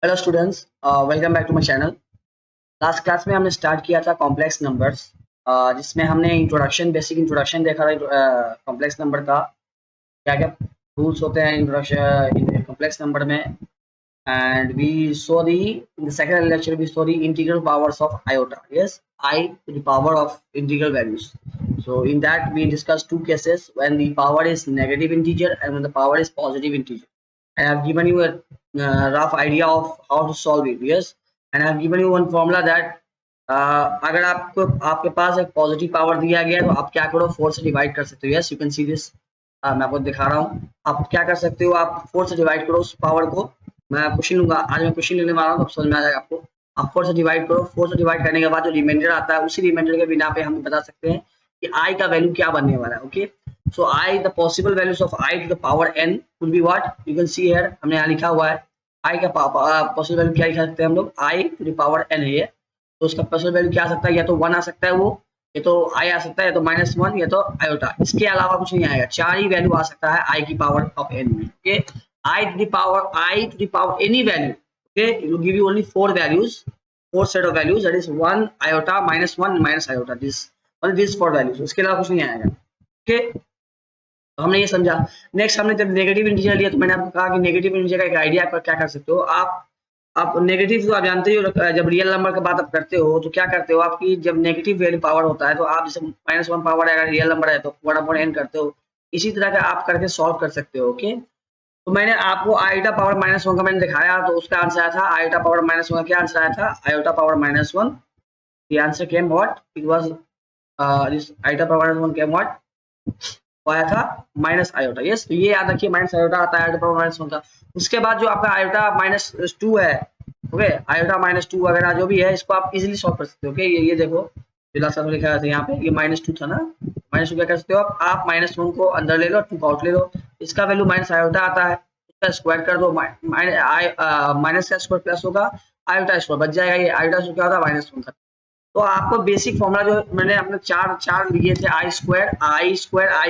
Hello students, welcome back to my channel. Last class में हमने start किया था कॉम्प्लेक्स नंबर्स, जिसमें हमने बेसिक इंट्रोडक्शन देखा था कॉम्प्लेक्स नंबर का। क्या क्या रूल्स होते हैं इंट्रोडक्शन कॉम्प्लेक्स नंबर में। And we saw the in the second lecture we saw the integral powers of iota, yes, i to the power of integral values. So in that we discussed two cases when the power is negative integer and when the power is positive integer. I have given you a rough idea of how to solve it. Yes, and I have given you one formula that अगर आपको आपके पास एक positive power दिया गया तो आप क्या करो, 4 से डिवाइड कर सकते हो. Yes, you can see this. मैं आपको दिखा रहा हूँ. आप क्या कर सकते हो, आप 4 से डिवाइड करो उस पावर को. मैं क्वेश्चन लूंगा, आज मैं क्वेश्चन लेने वाला हूँ, तो समझ में आ जाएगा आपको. आप 4 से डिवाइड करो. 4 से डिवाइड करने के बाद जो रिमाइंडर आता है, उसी रिमाइंडर के बिना पे हम बता सकते हैं कि i का वैल्यू क्या बनने वाला है. Okay, so i the possible values of i to the power n will be what you can see here. हमने यहाँ लिखा हुआ है i का पॉसिबल वैल्यू क्या लिख सकते हैं हम लोग, i to the power n है ये. तो उसका पॉसिबल वैल्यू क्या आ सकता है, या तो 1 आ सकता है, वो ये तो i आ सकता है, या तो -1 या तो आयोटा. इसके अलावा कुछ नहीं आएगा. 4 ही वैल्यू आ सकता है i की पावर ऑफ n में. Okay, i to the power any value. Okay, it will give you only 4 values, 4 set of values, that is 1 iota, -1 minus iota, this only these 4 values. उसके अलावा कुछ नहीं आएगा. Okay, तो हमने ये समझा. नेक्स्ट हमने जब नेगेटिव इंटीजर लिया तो मैंने आपको कहा कि नेगेटिव इंटीजर का एक आइडिया आप क्या कर सकते हो. आप नेगेटिव तो आप जानते हो, जब रियल नंबर की बात आप करते हो तो क्या करते हो, आपकी जब नेगेटिव वैल्यू पावर होता है तो आप जैसे -1 पावर अगर रियल नंबर है तो 1/n करते हो. इसी तरह का आप करके सॉल्व कर सकते हो. ओके, तो मैंने आपको आयोटा पावर -1 का मैंने दिखाया, तो उसका आंसर आया था आयोटा पावर -1 का. क्या आंसर आया था, iota power -1. The answer came what? It was this iota power -1 came what? आया था माइनस आयोटा. यस, तो ये याद रखिए, माइनस आयोटा आता है आयोटा पावर -1 का. उसके बाद जो आपका आयोटा -2 है, ओके, आयोटा -2 वगैरह जो भी है, इसको आप इजीली सॉल्व कर सकते हो. ओके, ये देखो लास्ट में लिखा था यहाँ पे, ये -2 था ना. -2 क्या कर सकते हो आप -1 को अंदर ले लो, 2 को आउट ले लो. इसका वैल्यू माइनस आयोटा आता है, इसका स्क्वायर कर दो, माइनस का स्क्वायर प्लस होगा, आयोटा स्क्वायर बच जाएगा. ये आयोटा से क्या होता है -1 का. तो आपको बेसिक फॉर्मूला जो मैंने अपने चार लिए थे, आई स्क्वायर, आई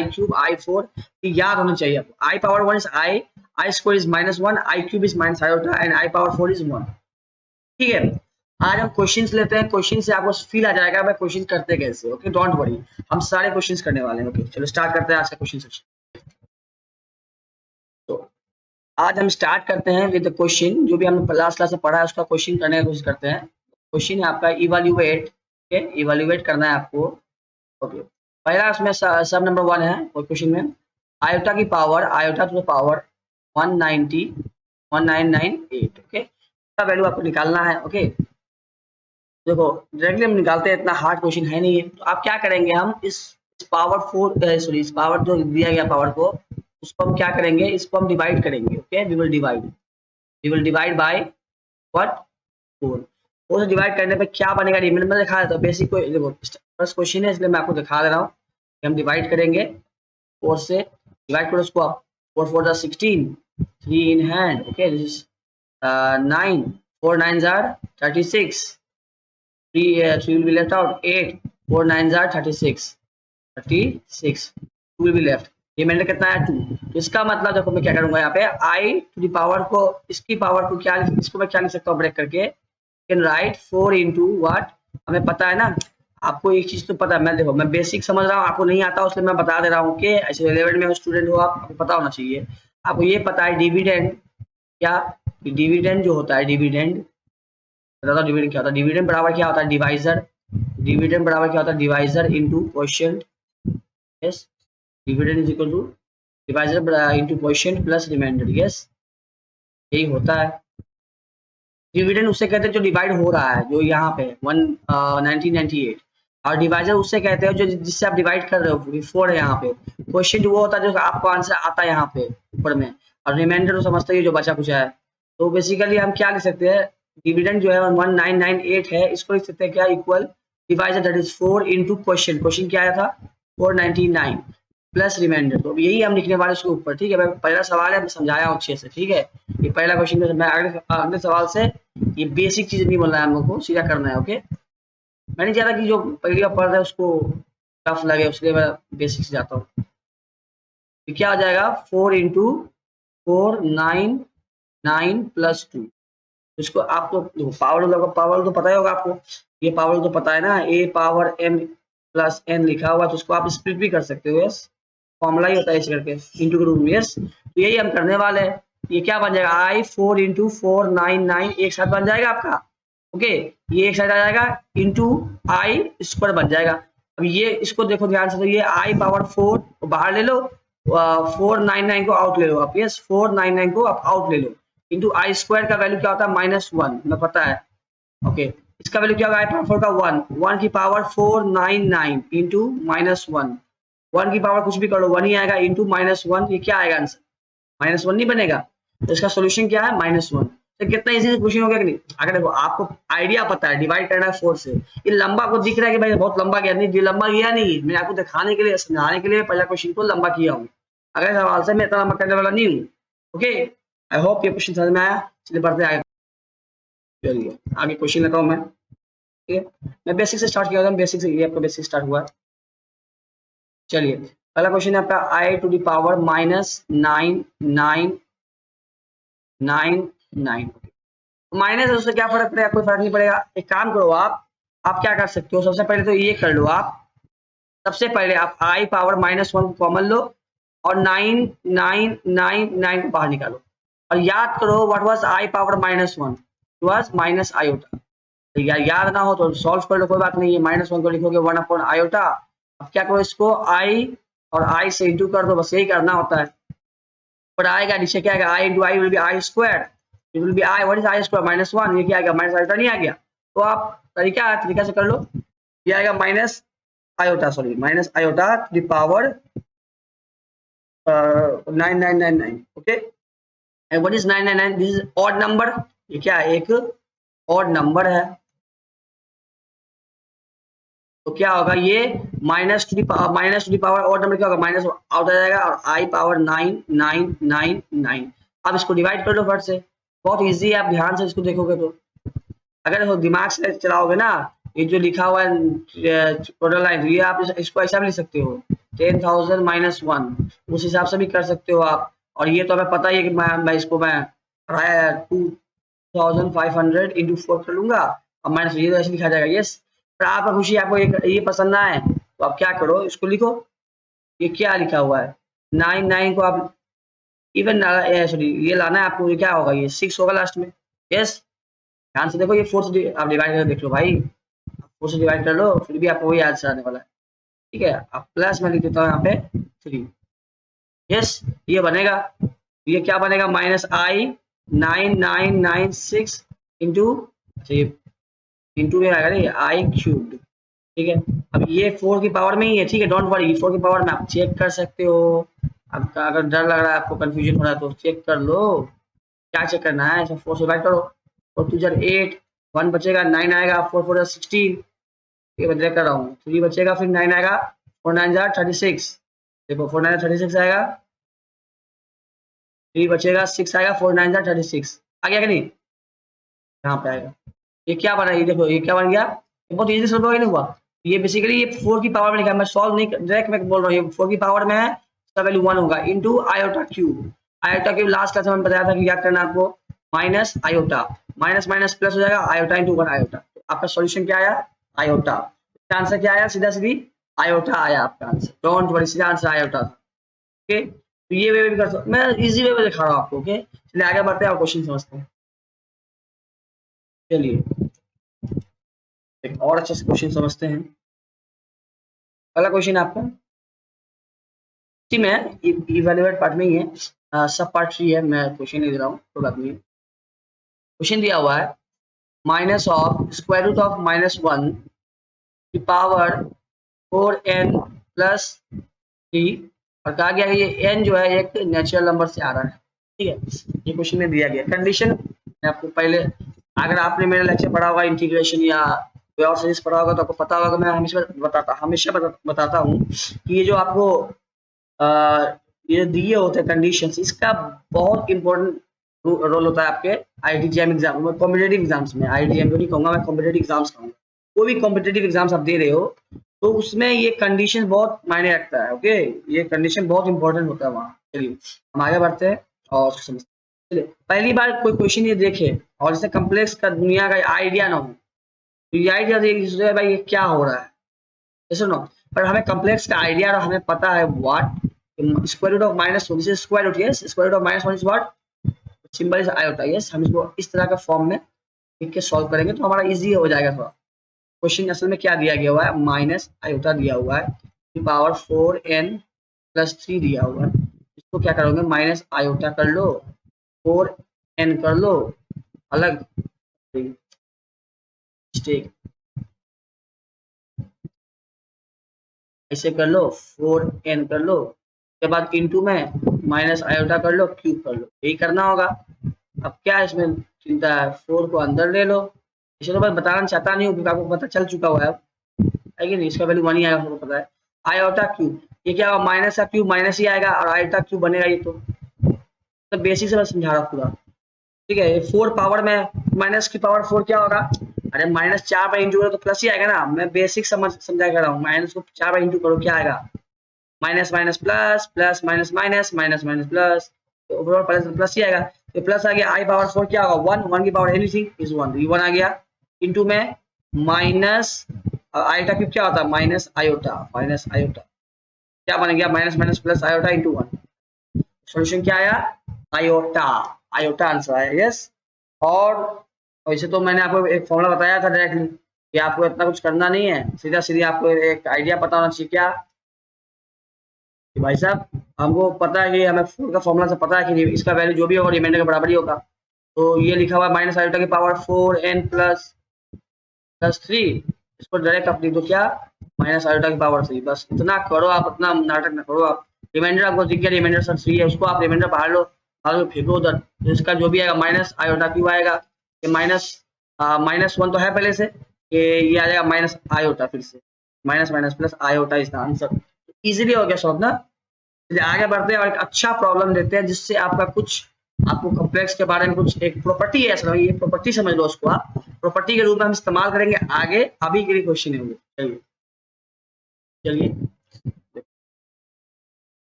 क्यूब, आई 4, याद होना चाहिए आपको. I power 1 is i square is -1, i cube is minus iota and i power 4 is 1. ठीक है, आज हम क्वेश्चंस लेते हैं. क्वेश्चन से आपको फील आ जाएगा भाई क्वेश्चन करते कैसे. ओके, डोंट वरी, हम सारे क्वेश्चंस करने वाले हैं. ओके, चलो स्टार्ट करते हैं आज का क्वेश्चन सेक्शन. तो आज हम स्टार्ट करते हैं विद द क्वेश्चन जो भी हमने लास्ट क्लास में पढ़ा है, उसका क्वेश्चन करने की कोशिश करते हैं. क्वेश्चन है आपका इवैल्यूएट. इवैल्यूएट करना है आपको. ओके, पहला उसमें सब नंबर 1 है क्वेश्चन में. आयोटा की power, iota to the power 1998. Okay, इसका वैल्यू आपको निकालना है. ओके, देखो डायरेक्टली हम निकालते हैं, इतना हार्ड क्वेश्चन है नहीं है. तो आप क्या करेंगे, हम इस पावर 4 सॉरी इस पावर जो दिया गया पावर को, उसको हम क्या करेंगे, इसको हम डिवाइड करेंगे. Okay, we will divide by what 4. 4 से डिवाइड करने पे क्या बनेगा, रिमाइंडर में दिखा देता हूं. बेसिक को देखो, फर्स्ट क्वेश्चन है इसलिए मैं आपको दिखा दे रहा हूं कि हम डिवाइड करेंगे. 4 से डिवाइड करो उसको आप. 4 4 जा 16, 3 in hand. Okay, this is 9, 4 9s are 36, 3 will be left out, 8, 4 9s are 36, 2 will be left. Reminder कितना है 2. तो इसका मतलब देखो मैं क्या करूंगा, यहाँ पे आई टू द पावर को, इसकी पावर को क्या, इसको मैं क्या लिख सकता हूँ ब्रेक करके, कैन राइट 4 इंटू व्हाट. हमें पता है ना, आपको एक चीज तो पता है, मैं देखो मैं बेसिक समझ रहा हूँ, आपको नहीं आता इसलिए मैं बता दे रहा हूँ कि ऐसे 11 में स्टूडेंट हो आपको पता होना चाहिए. आपको ये पता है डिविडेंड क्या, डिविडेंड जो होता है, डिविडेंड डिविडेंड क्या होता है, डिविडेंड बराबर क्या होता है, डिवाइजर. डिविडेंड बराबर क्या होता है, divisor into quotient. Yes, dividend is equal to divisor into quotient plus remainder. Yes, यही होता है. डिविडेंड उससे कहते हैं जो डिवाइड हो रहा है, जो यहाँ पे 1998. और डिवाइजर उससे कहते हैं जो जिससे आप डिवाइड कर रहे हो, 4 है यहाँ पे. क्वेश्चन वो होता है जो आपको आंसर आता है यहाँ पे ऊपर में, और रिमाइंडर तो समझते ही जो बचा कुछ है. तो बेसिकली हम क्या लिख सकते हैं, डिविडेंड जो है 1998 है, इसको लिख सकते हैं क्या, equal divisor that is 4 into question क्या आया था 499 प्लस रिमाइंडर. तो यही हम लिखने वाले उसके ऊपर. ठीक है, पहला सवाल है, मैं समझाया हूँ अच्छे से. ठीक है, ये पहला क्वेश्चन. मैं अगले सवाल से ये बेसिक चीज नहीं बोलना है हम लोग को, सीधा करना है. ओके, मैं नहीं चाहता कि जो पहली बार पढ़ रहा है उसको टफ लगे, उसके मैं बेसिक से जाता हूँ. तो क्या हो जाएगा, 4 इंटू 499 प्लस 2. इसको आपको पावर तो पता ही होगा आपको, ये पावर तो पता है ना, a power m plus n लिखा हुआ, तो उसको आप स्प्लिट भी कर सकते हो। यस, फॉर्मूला ही होता है इस करके, इंटू के रूप में। यस, तो यही हम करने वाले हैं। ये क्या बन जाएगा, आई 4 इंटू 499 एक साथ बन जाएगा आपका। ओके, ये एक साइड आ जाएगा इंटू आई स्क्वायर बन जाएगा। अब ये इसको देखो ध्यान से, तो ये आई पावर 4 बाहर ले लो, 499 को आउट ले लो आप। यस, 499 को आप आउट ले लो, इंटू आई स्क्वायर का वैल्यू क्या होता है, -1, मैं पता है। ओके, इसका वैल्यू क्या होगा, आई पावर 4 का 1 की पावर 499 इंटू -1, 1 की पावर कुछ भी कर लो 1 ही आएगा, इंटू -1, ये क्या आएगा आंसर, -1 नहीं बनेगा। तो इसका सोल्यूशन क्या है, -1। तो कितना इजी क्वेश्चन हो गया कि नहीं। अगर देखो आपको आइडिया पता है, डिवाइड करना है 4 से, ये लंबा को दिख रहा है कि भाई बहुत लंबा गया, नहीं लंबा गया नहीं, मैं आपको दिखाने के लिए, समझाने के लिए पहला क्वेश्चन को लंबा किया हूँ। अगले सवाल से मैं इतना लंबा करने वाला नहीं हूँ। ओके, आई होप ये क्वेश्चन समझ में आया। चलिए बढ़ते आगे, चलिए आगे क्वेश्चन लेता हूँ मैं। ठीक है, मैं बेसिक से स्टार्ट किया था, बेसिक से, ये आपका बेसिक स्टार्ट हुआ है। चलिए पहला क्वेश्चन है आपका, आई टू द पावर -9999। माइनस है, उससे क्या फर्क पड़ेगा, कोई फर्क नहीं पड़ेगा। एक काम करो आप क्या कर सकते हो, सबसे पहले तो ये कर लो आप, सबसे पहले आप आई पावर -1 को कॉमन लो और 9999 को बाहर निकालो, और याद करो what was I power -1, was minus iota. याद ना हो तो सॉल्व कर लो, कोई बात नहीं है। -1 को लिखोगे 1/आयोटा। अब क्या करो, इसको आई और आई से इंटू कर दो, बस यही करना होता है। पर आएगा नीचे क्या आएगा, i into i will be i square, it will be i, what is i square, -1, ये क्या आएगा, माइनस आयोटा नहीं आ गया। तो आप तरीका से कर लो, ये आएगा minus iota, sorry minus iota to the power 9999। Okay, and what is 999, this is odd number, ये क्या है, एक ऑड नंबर है। तो क्या होगा, ये minus to the power odd number क्या होगा, माइनस आउट आ जाएगा, और आई पावर 9999। अब इसको डिवाइड कर लो फट से, बहुत इजी है, आप ध्यान से इसको देखोगे तो। अगर तो दिमाग से चलाओगे ना, ये जो लिखा हुआ है टोटल लाइन, ये आप इसको ऐसा भी लिख सकते हो, 10,000 -1, उस हिसाब से भी कर सकते हो आप। और ये तो हमें पता ही है कि मैं इसको मैं 2500 इंटू 4 कर लूंगा, और माइनस ये तो ऐसे लिखा जाएगा। यस, पर आप खुशी, आपको ये पसंद ना है तो आप क्या करो, इसको लिखो, ये क्या लिखा हुआ है 99 को आप इवन, सॉरी ये लाना है आपको, ये क्या होगा, ये 6 होगा लास्ट में। यस, ध्यान से देखो, ये 4 से आप डिवाइड करके देख लो भाई, 4 से डिवाइड कर लो, फिर भी आपको वही आंसर आने वाला है। ठीक है, अब प्लस में लिख देता हूँ यहाँ पे 3। यस, ये बनेगा, ये क्या बनेगा, -i9996 इंटू, इंटू में आएगा ना आई क्यूब। ठीक है, अब ये 4 की पावर में ही है, ठीक है, डोंट वरी, 4 की पावर में आप चेक कर सकते हो। आपका अगर डर लग रहा है, आपको कंफ्यूजन हो रहा है, तो चेक कर लो, क्या चेक करना है, 4 से डिवाइड करो, 4 2 8, 1 बचेगा, 9 आएगा, 4 4 16, ये बदले कर रहा हूँ, 3 बचेगा, फिर 9 आएगा, 4 9 36, देखो 4 9 36 आएगा, 3 बचेगा, 6 आएगा, 4 9 36, आ गया कि नहीं, यहाँ पे आएगा। ये क्या बना, ये देखो ये क्या बन गया, ये बहुत इजी सॉल्व नहीं हुआ। ये बेसिकली ये 4 की पावर में लिखा है, मैं सॉल्व नहीं डायरेक्ट मैं बोल रहा हूँ, ये 4 की पावर में है, इसका वैल्यू 1 होगा, into iota cube. Iota cube last class में मैंने बताया था कि याद करना आपको, minus iota, minus minus plus हो जाएगा, आयोटा इंटू 1 आयोटा। तो आपका सॉल्यूशन क्या आया, आयोटा। आंसर क्या आया, सीधा सीधी आयोटा आया आपका आंसर, डोंट वरी, सीधा आंसर आयोटा था। ओके, तो ये वे भी कर सकते, मैं इजी वे में दिखा रहा हूँ आपको। ओके, चलिए आगे बढ़ते हैं और क्वेश्चन समझते हैं। चलिए एक और अच्छे से क्वेश्चन समझते हैं। पहला क्वेश्चन आपका जी, मैं इवेल्युएट पार्ट में ही है, सब पार्ट ही है, मैं क्वेश्चन नहीं दे रहा हूँ, कोई बात नहीं। क्वेश्चन दिया हुआ है, minus of square root of -1 की पावर 4n प्लस 3, और कहा गया है ये n जो है एक नेचुरल नंबर से आ रहा है। ठीक है, ये क्वेश्चन में दिया गया कंडीशन, मैं आपको पहले, अगर आपने मेरा लेक्चर पढ़ा होगा इंटीग्रेशन या कोई और सीरीज पढ़ा होगा तो आपको पता होगा, मैं हमेशा बताता हूँ कि ये जो आपको ये दिए होते हैं कंडीशंस, इसका बहुत इंपॉर्टेंट रोल होता है आपके आईआईटी-जेईई एग्जाम में, कॉम्पिटिटिव एग्जाम्स में। आईआईटी-जेईई नहीं कहूंगा मैं, कॉम्पिटिटिव एग्जाम्स कहूंगा। कोई भी कॉम्पिटिटिव एग्जाम्स आप दे रहे हो तो उसमें ये कंडीशन बहुत मायने रखता है। ओके, ये कंडीशन बहुत इंपॉर्टेंट होता है वहाँ। चलिए हम आगे बढ़ते हैं और समझते हैं। चलिए, पहली बार कोई क्वेश्चन ये देखे और जैसे कम्प्लेक्स का दुनिया का आइडिया ना हो, तो ये आइडिया देखिए भाई ये क्या हो रहा है, जैसे नो, पर हमें कम्प्लेक्स का आइडिया और हमें पता है what square root of minus one, square root, yes square root of minus one is what, symbol is iota, yes. हम इसको इस तरह का फॉर्म में लिख के सॉल्व करेंगे तो हमारा इजी हो जाएगा थोड़ा। क्वेश्चन असल में क्या दिया गया हुआ है, माइनस आयोटा दिया हुआ है, पावर 4n+3 दिया हुआ है। इसको क्या करोगे, माइनस आयोटा कर लो, 4n कर लो अलग, मिस्टेक, ऐसे कर लो, 4n कर लो, उसके बाद इंटू में माइनस आयोटा कर लो, क्यूब कर लो, यही करना होगा। अब क्या इसमें चिंता है, 4 को अंदर ले लो, इसे तो मैं बताना चाहता नहीं हूँ क्योंकि आपको पता चल चुका हुआ है कि नहीं, इसका वैल्यू 1 ही आएगा, सबको पता है। आयोटा क्यूब, ये क्या होगा, माइनस का क्यूब माइनस ही आएगा और आयोटा क्यूब बनेगा, ये तो बेसिक से मैं समझा रहा पूरा, ठीक है। ये 4 पावर में माइनस की पावर 4 क्या होगा, अरे माइनस 4 पर इंटू करो तो प्लस ही आएगा ना, मैं बेसिक समझा कर रहा हूँ, माइनस को 4 पर इंटू करो क्या आएगा, minus minus plus, plus minus minus, minus minus plus, तो ओवरऑल प्लस प्लस ही आएगा। तो प्लस आ गया, आई पावर 4 क्या होगा, 1, 1 की पावर एनीथिंग इज 1, ये 1 आ गया, इंटू में माइनस आयोटा क्यूब क्या होता है, माइनस आयोटा, माइनस आयोटा क्या बन गया, minus minus plus iota into 1, solution क्या आया, आयोटा, आयोटा आंसर आया, यस। और वैसे तो मैंने आपको एक फॉर्मूला बताया था डायरेक्टली कि आपको इतना कुछ करना नहीं है, सीधा सीधा आपको एक आइडिया पता होना चाहिए क्या कि भाई साहब हमको पता है कि हमें फोर का फॉर्मूला से पता है कि इसका वैल्यू जो भी होगा रिमाइंडर के बराबर ही होगा। तो ये लिखा हुआ है माइनस आयोटा की पावर 4n+3, इसको डायरेक्ट आप लिख दो क्या, माइनस आयोटा की पावर 3, बस इतना करो आप, अपना नाटक ना करो आप। रिमाइंडर आपको दिख गया, रिमाइंडर सर 3 है, उसको आप रिमाइंडर बाहर लो, बाहर फेंको उधर, तो इसका जो भी आएगा माइनस आयोटा क्यों आएगा, ये -1 तो है पहले से, ये आ जाएगा माइनस आयोटा, फिर से माइनस माइनस प्लस आयोटा इसका आंसर, इजीली हो गया सॉल्व ना। चलिए आगे बढ़ते हैं और एक अच्छा प्रॉब्लम देते हैं जिससे आपका कुछ, आपको कॉम्प्लेक्स के बारे में कुछ एक प्रॉपर्टी है, असल में ये प्रॉपर्टी समझ लो उसको, आप प्रॉपर्टी के रूप में हम इस्तेमाल करेंगे आगे, अभी के लिए क्वेश्चन है वो। चलिए चलिए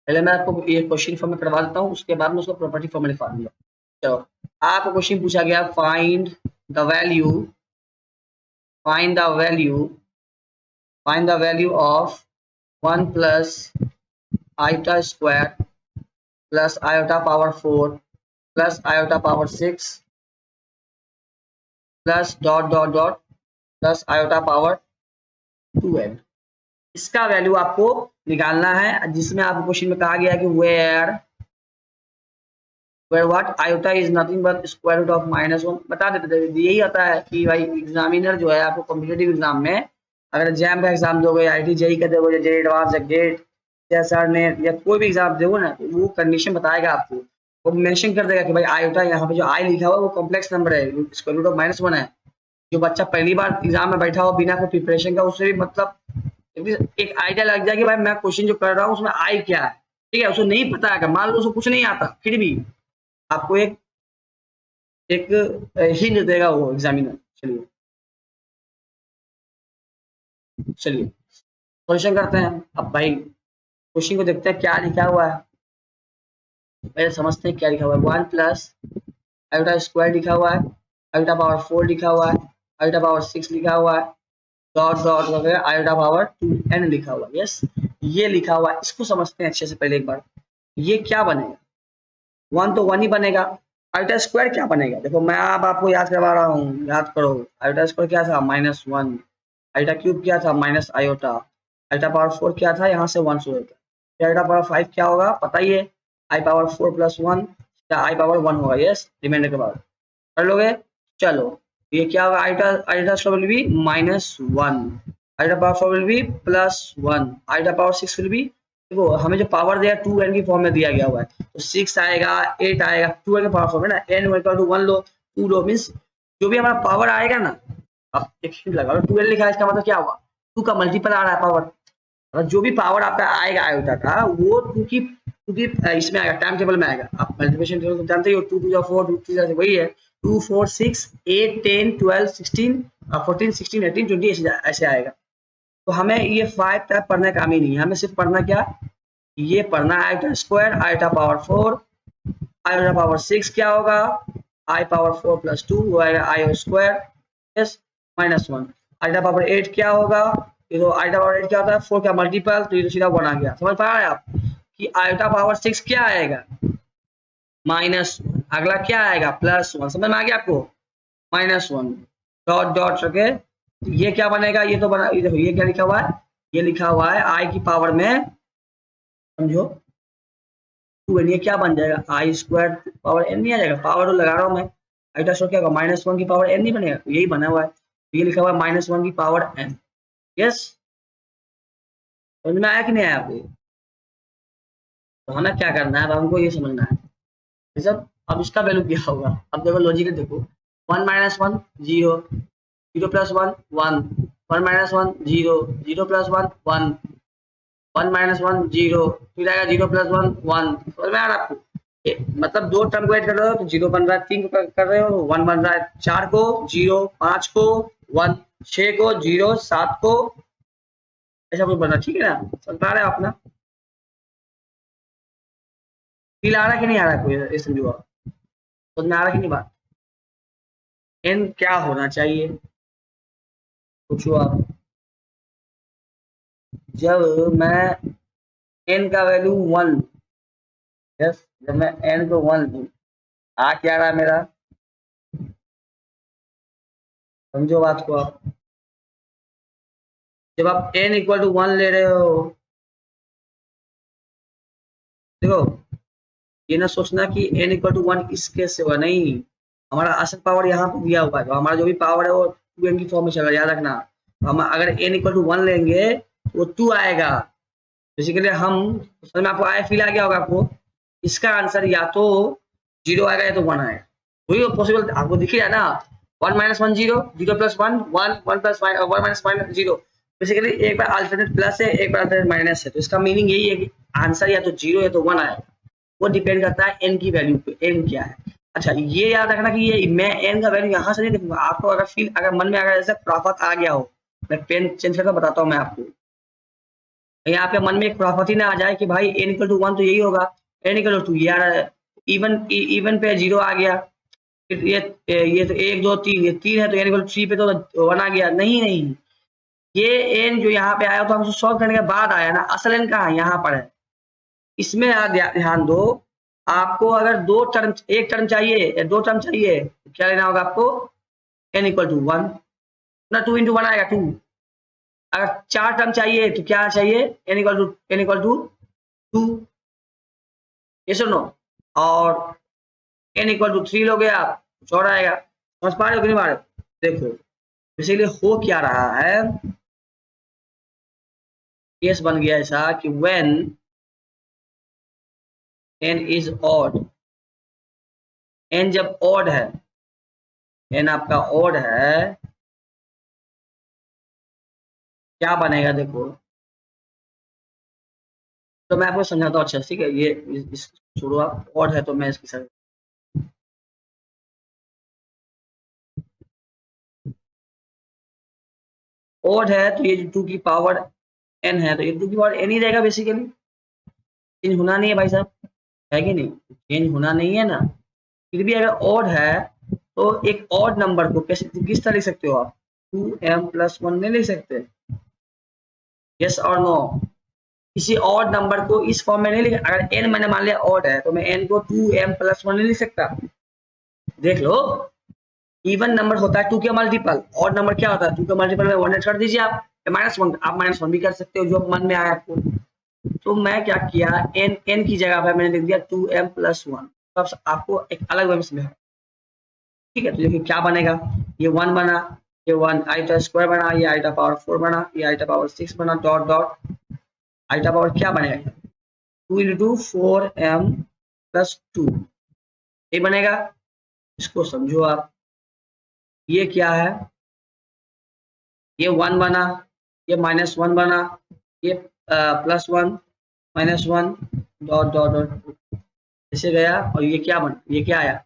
पहले मैं आपको ये क्वेश्चन फॉर्म में करवा देता हूँ, उसके बाद में उसको प्रॉपर्टी फॉर्म में लिखवा दूंगा। चलो, आपको क्वेश्चन पूछा गया, find the value, find the value, find the value of 1 plus iota square plus iota power 4 plus iota power 6 plus dot dot dot plus iota power 2n, इसका वैल्यू आपको निकालना है, जिसमें आपको क्वेश्चन में कहा गया है कि where what iota is nothing but square root of -1, बता देते थे। यही आता है कि भाई एग्जामिनर जो है आपको कॉम्पिटेटिव एग्जाम में, अगर जैम का एग्जाम दोगे, IIT JEE का दोगे, JEE एडवांस, गेट या सर ने या कोई भी एग्जाम दोगे ना, तो वो कंडीशन बताएगा आपको, वो मेंशन कर देगा कि भाई आयोटा, यहाँ पे जो आई लिखा हुआ है वो कॉम्प्लेक्स नंबर है, स्क्वायर रूट ऑफ -1 है। जो बच्चा पहली बार एग्जाम में बैठा हो बिना कोई प्रिपरेशन का, उससे भी मतलब एक आइडिया लग जाए कि भाई मैं क्वेश्चन जो कर रहा हूँ उसमें आई क्या है, ठीक है। उसको नहीं पता है, मान लो उसको कुछ नहीं आता, फिर भी आपको एक एक हिंट देगा वो एग्जामिनर। चलिए चलिए क्वेश्चन करते हैं। अब भाई क्वेश्चन को देखते हैं क्या लिखा हुआ है, पहले समझते हैं क्या लिखा हुआ है। 1 प्लस आयोटा स्क्वायर लिखा हुआ है, आयोटा पावर 4 लिखा हुआ है, आयोटा पावर 6 लिखा हुआ है, डॉट डॉट वगैरह आयोटा पावर 2n लिखा हुआ है, यस ये लिखा हुआ है। इसको समझते हैं अच्छे से पहले एक बार, ये क्या बनेगा, 1 तो 1 ही बनेगा, आयोटा स्क्वायर क्या बनेगा, देखो मैं अब आपको याद करवा रहा हूँ, याद करो। आयोटा स्क्वायर क्या था, -1, आयोटा क्यूब क्या था, माइनस आयोटा, आयोटा पावर 4 क्या था, यहाँ से 1 शुरू होता है, आयोटा पावर 5 क्या होगा पता ही है, आई पावर 4 + 1 आई पावर 1 होगा, यस रिमाइंडर के बाद कर लोगे। चलो ये क्या होगा, iota iota square will be -1, iota power 4 will be +1, iota power 6 will be, देखो हमें जो पावर दिया 2n की फॉर्म में दिया गया हुआ है, तो 6 आएगा, 8 आएगा, 2n के पावर फॉर्म है ना, n इक्वल टू 1 लो, 2 लो, मींस जो भी हमारा पावर आएगा ना, अब एक हिंट लगा लो, 2n लिखा है इसका मतलब क्या होगा, 2 का मल्टीपल आ रहा है पावर, और जो भी पावर आपका आएगा आयोटा का वो 2 की इसमें आएगा, टाइम टेबल में आएगा। आप मल्टीप्लिकेशन टेबल तो जानते ही हो, 2 2 4, 2 3 से वही है, 2 4 6 8 10 12 16 14 16 18 20 ऐसे आएगा। तो हमें ये 5 टाइप पढ़ने काम ही नहीं है, हमें सिर्फ पढ़ना क्या, ये पढ़ना है आयोटा स्क्वायर, आयोटा पावर 4 आई पावर 6 क्या होगा, आई पावर 4 प्लस 2 वो आएगा आई स्क्वायर, यस, -1। आई पावर 8 क्या होगा, ये तो आई पावर 8 क्या होता है 4 का मल्टीपल, तो ये तो सीधा 1 आ गया। समझ पा रहे हैं आप कि आई पावर 6 क्या आएगा, -1। अगला क्या आएगा, +1। समझ में आ गया आपको, -1 डॉट डॉट रखे, तो ये क्या बनेगा, ये तो बना, ये देखो ये क्या लिखा हुआ है, ये लिखा हुआ है आई की पावर में, समझो 2n, ये क्या बन जाएगा आई स्क्वायर पावर n नहीं आ जाएगा, पावर तो लगा रहा हूँ मैं, आई क्या होगा -1 की पावर n नहीं बनेगा, यही बना हुआ है, ये लिखा हुआ है -1 की पावर n। यस, समझ में आया कि नहीं आया आपको, तो हमें क्या करना है, अब हमको ये समझना है सब। अब इसका वैल्यू क्या होगा, अब देखो लॉजिक देखो, 1 - 1 0, 0 + 1 1, 1 - 1 0, 0 + 1 1, 1 - 1 0, फिर आएगा 0 + 1 1। समझ में आ रहा है आपको, मतलब दो टर्म को ऐड कर रहे हो तो 0 बन रहा है, 3 को कर रहे हो 1 बन रहा है, 4 को 0, 5 को 1, 6 को 0, 7 को, ऐसा कुछ बन रहा है, ठीक है ना, समझ पा रहे हो अपना, फील आ रहा है कि नहीं आ रहा है, कोई समझो, समझ में आ रहा है कि नहीं बात, n क्या होना चाहिए, पूछो आप। जब मैं n का वैल्यू 1, यस, जब मैं n को 1 दूं, आ क्या रहा है मेरा, समझो बात को आप, जब आप n = 1 ले रहे हो, देखो ये ना सोचना कि n = 1 इस केस से हुआ नहीं, हमारा असल पावर यहाँ पे दिया हुआ है, तो हमारा जो भी पावर है वो 2n की फॉर्म में चलेगा, याद रखना। तो हम अगर n = 1 लेंगे तो वो 2 आएगा, बेसिकली हम, समझ में आपको आया, फील आ गया होगा आपको, इसका आंसर या तो 0 आएगा या तो 1 आएगा, वही पॉसिबल आपको दिख रहा है ना, 1 - 1 0, 0 + 1 1, 1 + 1 - 0, बेसिकली एक बार अल्टरनेट प्लस है, एक बार अल्टरनेट माइनस है, तो इसका मीनिंग यही है कि आंसर या तो 0 या तो 1 आएगा, वो डिपेंड करता है n की वैल्यू पे, n क्या है। अच्छा ये याद रखना कि ये मैं n का वैल्यू यहाँ से नहीं लिखूंगा, आपको अगर फील, अगर मन में अगर ऐसा प्राफत आ गया हो, मैं पेन चेंज करके बताता हूँ मैं आपको, यहाँ पे मन में एक प्रॉपर्टी ना आ जाए कि भाई n = 1 तो यही होगा, n = 2 यार, इवन इवन पे 0 आ गया, फिर ये तो 1 2 3, ये 3 है तो n = 3 पे तो 1 आ गया, नहीं नहीं, ये n जो यहाँ पे आया तो हम सॉल्व करने के बाद आया ना, असल n कहाँ है, यहाँ पर है, इसमें ध्यान दो, आपको अगर दो टर्म, एक टर्म चाहिए या दो टर्म चाहिए तो क्या लेना होगा आपको, n = 1 ना, 2 × 1 आएगा 2, अगर 4 टर्म चाहिए तो क्या चाहिए, n = 2, ये सुनो, और n = 3 लोगे आप, कुछ और आएगा, समझ पा रहे हो कि नहीं पा रहे हो, देखो इसीलिए हो क्या रहा है, केस बन गया ऐसा कि when n is odd, n जब odd है, n आपका odd है, क्या बनेगा देखो, तो मैं आपको समझाता हूँ अच्छा, ठीक है, ये इस छोड़ो आप, odd है तो मैं इसकी सर odd है तो ये 2 की पावर n है, तो ये 2 की पावर n ही रहेगा, बेसिकली चेंज होना नहीं है भाई साहब, है कि नहीं, चेंज होना नहीं है ना, फिर भी अगर odd है तो एक odd नंबर को कैसे, किस तरह लिख सकते हो आप, 2m + 1 नहीं लिख सकते, यस और नो, किसी और नंबर को इस फॉर्म में नहीं लिख, अगर n मैंने मान लिया odd है तो मैं n को 2m + 1 नहीं लिख सकता, देख लो, इवन नंबर होता है 2 के मल्टीपल, और नंबर क्या होता है 2 के मल्टीपल में 1 कर दीजिए आप, -1 आप -1 भी कर सकते हो, जो मन में आया आपको, तो मैं क्या किया, n की जगह पर मैंने लिख दिया 2m + 1, तो आपको एक अलग वे में समझा, ठीक है, तो देखिए क्या बनेगा, ये 1 बना, ये 1 i स्क्वायर बना, ये i पावर 4 बना, ये i पावर 6 बना, डॉट डॉट i पावर क्या बनेगा, 2 × 4m + 2, ये बनेगा, इसको समझो आप, ये क्या है, ये 1 बना, ये -1 बना, ये +1 -1 डॉट डॉट डॉट ऐसे गया, और ये क्या बन, ये क्या आया,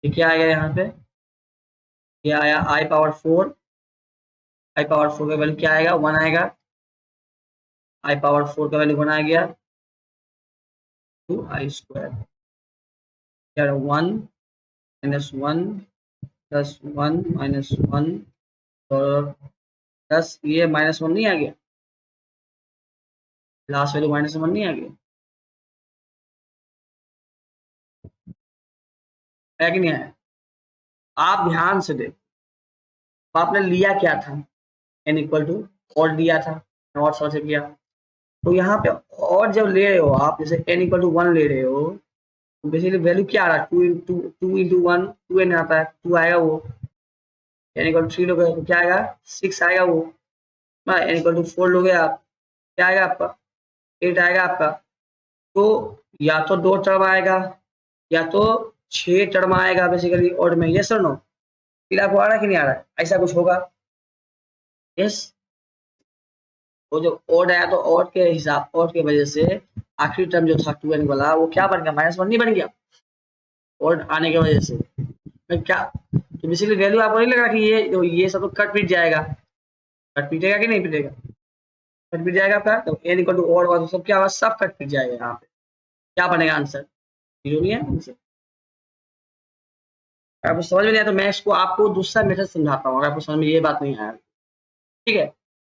ये क्या आया यहाँ पे, ये आया i पावर 4, i पावर 4 का वैल्यू क्या आएगा, 1 आएगा, i पावर 4 का वैल्यू 1 आ गया, टू आई स्क्वायर, यार 1 माइनस 1 प्लस 1 माइनस 1 और प्लस ये माइनस 1 नहीं आ गया, लास्ट वैल्यू माइनस 1 नहीं आ गया, है कि नहीं आया? आप ध्यान से देखो, तो आपने लिया क्या था, n इक्वल टू और लिया था, और समझ किया। तो यहाँ पे और जब ले रहे हो आप, जैसे n इक्वल टू 1 ले रहे हो, तो बेसिकली वैल्यू क्या आ रहा है, 2 इंटू 1 2n आता है, 2 आएगा वो। n इक्वल टू 3 लोगे तो क्या आएगा, 6 आएगा वो। n इक्वल टू 4 लोगे आप, क्या आएगा आपका, 8 आएगा आपका। तो या तो 2 टर्म आएगा या तो 6 टर्म आएगा बेसिकली और में, यस और नो? फिर आपको आ रहा है कि नहीं आ रहा है, ऐसा कुछ होगा, यस। वो जो ओड आया तो ओड के हिसाब, ओड की वजह से आखिरी टर्म जो था 2n वाला वो क्या बन गया, -1 नहीं बन गया, ओड आने की वजह से। तो क्या, तो बेसिकली वैल्यू आपको नहीं लग रहा कि ये सब तो कट पीट जाएगा, कट पीटेगा कि नहीं पीटेगा, कट पीट जाएगा आपका। तो n इक्वल टू ओड हुआ तो सब क्या हुआ, सब कट पीट जाएगा। यहाँ पे क्या बनेगा आंसर, 0 नहीं है आंसर। आपको समझ में नहीं आया तो मैं इसको आपको दूसरा मेथड समझाता हूँ, अगर आपको समझ में ये बात नहीं आया, ठीक है।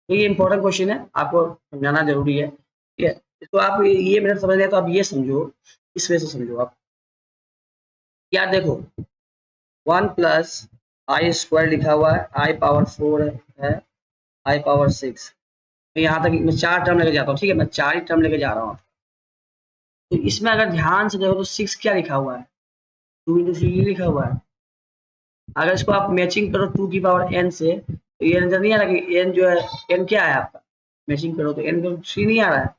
तो ये इंपॉर्टेंट क्वेश्चन है, आपको समझाना जरूरी है, ठीक है। इसको आप ये मेथड समझ लिया तो आप ये समझो, इस वजह से समझो आप, यार देखो 1 प्लस आई स्क्वायर लिखा हुआ है, आई पावर 4 है, आई पावर 6, तो यहाँ तक मैं 4 टर्म लेके जाता हूँ, ठीक है, मैं 4 ही टर्म लेके जा रहा हूँ। तो इसमें अगर ध्यान से देखो तो 6 क्या लिखा हुआ है, 2 इंटू 3 लिखा हुआ है। अगर इसको आप मैचिंग करो 2 की पावर n से, तो ये नजर नहीं आ रहा कि n जो है, n क्या है आपका, मैचिंग करो तो n 3 नहीं आ रहा है,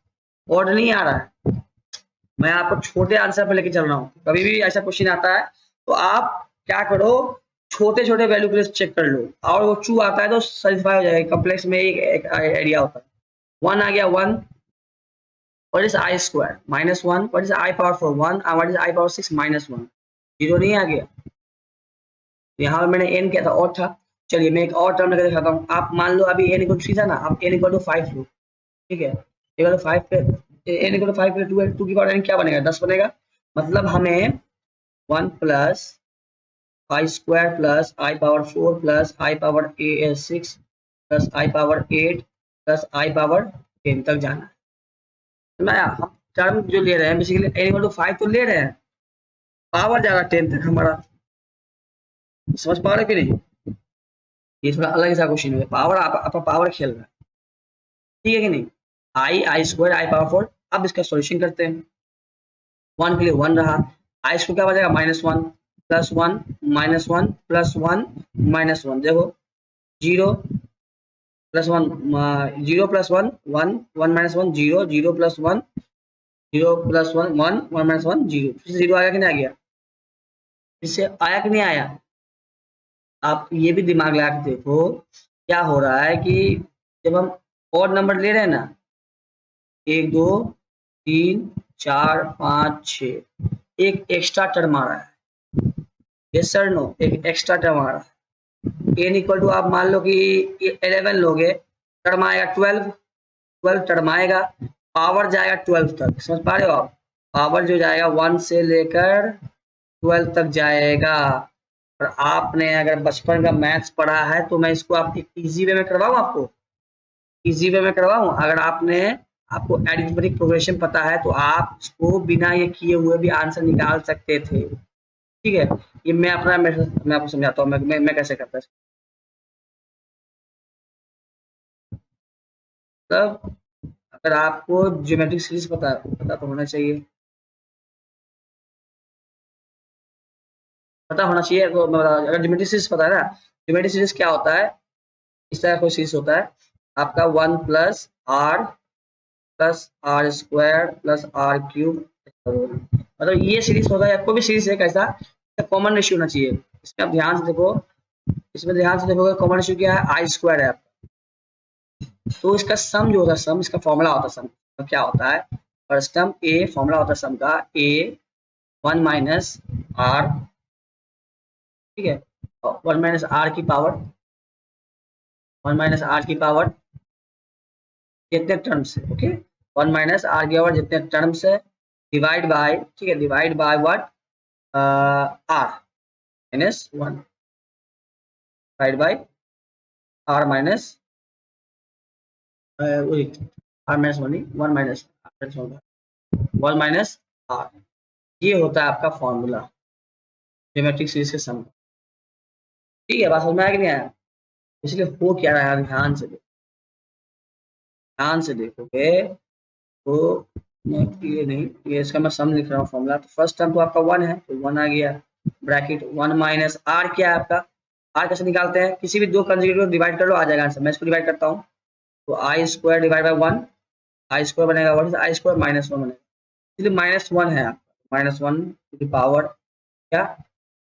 ऑड नहीं आ रहा है। मैं आपको छोटे आंसर पे लेके चल रहा हूँ, कभी भी ऐसा क्वेश्चन आता है तो आप क्या करो, छोटे छोटे वैल्यू के लिए चेक कर लो, और वो ट्रू आता है तो सेटिस्फाई हो जाएगा। कॉम्प्लेक्स में एक आइडिया होता है, 1 आ गया 1, what is i square, -1, what is I power 4 1, what is I power 6 -1, 0 नहीं आ गया। यहाँ मैंने n क्या था, और था। चलिए मैं एक और टर्म लेकर दिखाता हूँ, आप मान लो अभी n इक्वल 3 था ना, आप n इक्वल टू 5 लो, ठीक है, इक्वल टू 5 पे n इक्वल टू 5 पे 2 की पावर n क्या बनेगा, 10 बनेगा। मतलब हमें 1 plus i square plus I power 4 plus I power 6 plus I power 8 plus I power 10 तक जाना है ना। हम टर्म जो ले रहे हैं बेसिकली n इक्वल टू 5 तो ले रहे हैं, पावर जा रहा है 10 तक हमारा, समझ पा रहे कि नहीं? ये थोड़ा अलग सा क्वेश्चन है, पावर आप पावर खेल रहा है, ठीक है कि नहीं। आई स्क्वायर आई पावर 4, अब इसका सॉल्यूशन करते हैं। 1 के लिए 1 रहा, आई स्क्वायर क्या बचेगा, -1 प्लस 1 -1 प्लस 1 -1, देखो 0 प्लस 1 0 प्लस 1 1 1 -1 0 0 प्लस 1 0 प्लस 1 1 1 -1 0, फिर से 0 आया कि नहीं आ गया, फिर से आया कि नहीं आया। आप ये भी दिमाग लगा के देखो क्या हो रहा है कि जब हम और नंबर ले रहे हैं ना, 1 2 3 4 5 6, एक एक्स्ट्रा टर्म आ रहा है, यस सर नो, एक एक्स्ट्रा टर्म आ रहा है। n इक्वल टू आप मान लो कि 11 लोगे, टर्म आएगा 12, 12 टर्म आएगा, पावर जाएगा 12 तक, समझ पा रहे हो आप, पावर जो जाएगा 1 से लेकर 12 तक जाएगा। और आपने अगर बचपन का मैथ्स पढ़ा है तो मैं इसको आप इजी वे में करवाऊँ, आपको इजी वे में करवाऊँ। अगर आपने, आपको एरिथमेटिक प्रोग्रेशन पता है तो आप इसको बिना ये किए हुए भी आंसर निकाल सकते थे, ठीक है। ये मैं अपना मैं आपको समझाता हूँ, मैं कैसे करता हूँ। तब अगर आपको ज्योमेट्रिक सीरीज पता तो होना चाहिए, पता होना चाहिए तो अगर ज्योमेट्रिक सीरीज पता है ना, ज्योमेट्रिक सीरीज क्या होता है, इस तरह कोई सीरीज होता है आपका 1 plus r square plus r cube, मतलब ये सीरीज होता है, कोई भी सीरीज है कैसा, कॉमन रेशियो होना चाहिए। इसमें आप ध्यान से देखो, इसमें ध्यान से देखोगे कॉमन रेशियो क्या है, आई स्क्वायर है, तो इसका सम जो होता है, सम इसका फॉर्मूला होता है, सम तो क्या होता है, फर्स्ट टर्म ए, फॉर्मूला होता है सम का ए 1 माइनस आर, ठीक है, 1 माइनस आर की पावर, 1 माइनस आर की पावर जितने टर्म्स है, ओके, 1 माइनस आर की पावर जितने टर्म्स है डिवाइड बाय, ठीक है, divide by what, r minus 1, divide by r minus वही r minus 1 minus 1 minus r. ये होता है आपका फॉर्मूला ज्योमेट्रिक सीरीज के सम। ठीक है, बात समझ में आया कि नहीं आया? इसलिए हो क्या रहा है, ध्यान से देखो, ध्यान से देखोगे तो ये नहीं, ये इसका मैं सम लिख रहा हूँ फॉर्मूला। तो फर्स्ट टर्म तो आपका 1 है, तो 1 आ गया, ब्रैकेट 1 माइनस आर, क्या है आपका, आर कैसे निकालते हैं, किसी भी दो कंजुगेट को डिवाइड कर लो, आ जाएगा आंसर। मैं इसको डिवाइड करता हूँ, तो i square divide by 1, i square बनेगा, what is i square, minus 1 बनेगा, इसलिए -1 है आपका, -1 टू द पावर क्या,